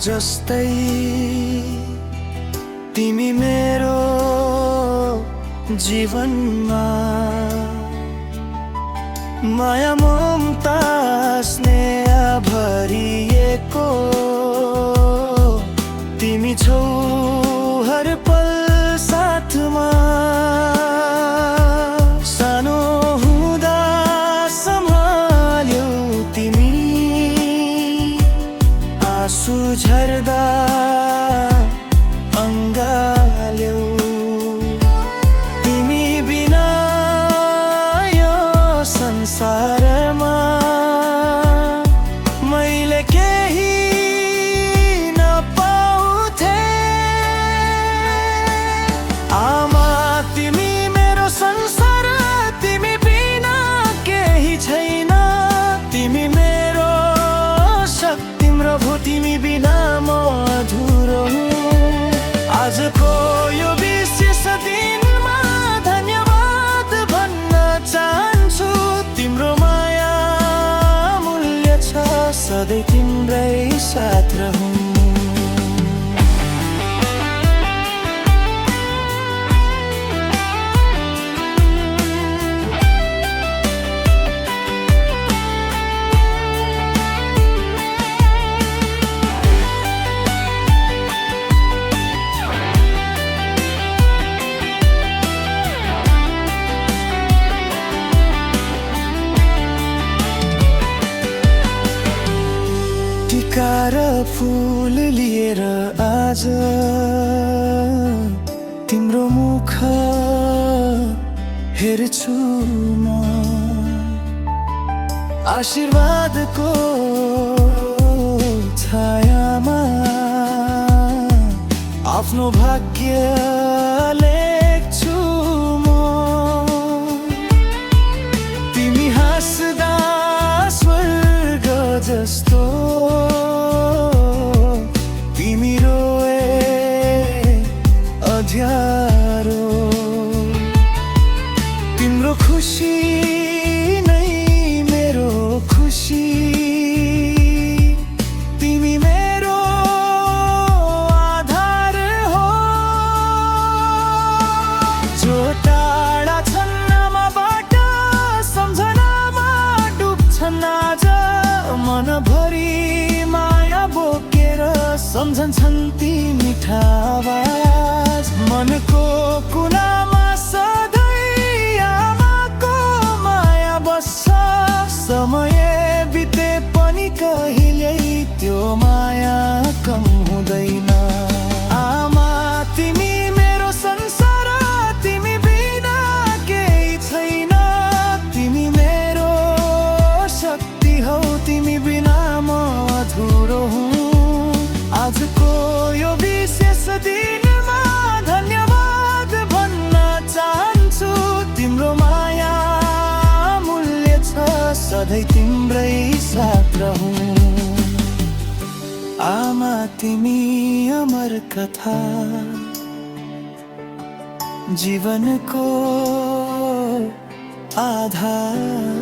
जस्तै तिमी मेरो जीवनमा माया ममता स्नेह भरिएको तिमी छौ हर पल साथमा। सानो हुँदा सम्हाल्यौ तिमी, आँसु झर्दा अङ्गाल्यौ। तिमी बिना यो संसारमा मैले केही नपाउँथे। आमा तिमी मेरो संसार, तिमी बिना केही छैन। तिमी मेरो शक्ति, तिम्रो भो तिमी बिना म अधुरो हुँ। आजको यो विशेष दिनमा धन्यवाद भन्न चाहन्छु। तिम्रो माया मूल्य छ, सधैँ तिम्रै साथ रहूँ। टिका र फुल लिएर आज तिम्रो मुख हेर्छु म। आशीर्वादको छायामा आफ्नो भाग्य लेख्छु म। तिमी हाँस्दा स्वर्ग जस्तो, तिमी रोए अँध्यारो। तिम्रो खुसी नै मेरो खुसी, तिमी मेरो आधार हो। जो टाढा छन् आमाबाट सम्झनामा डुब्छन् आज, मनभरि माया बोकेर सम्झन्छन् ती मिठा आवाज। मनको कुनामा सधैँ आमाको माया बस्छ। समय बिते पनि कहिल्यै त्यो माया कम हुँदैन। आमा तिमी मेरो संसार, तिमी बिना केही छैन। तिमी मेरो शक्ति हौ, तिमी बिना म अधुरो हुँ। आजको यो विशेष दिनमा धन्यवाद भन्न चाहन्छु। तिम्रो माया मूल्य छ, सधैँ तिम्रै साथ रहूँ। आमा तिमी अमर कथा, जीवनको आधार।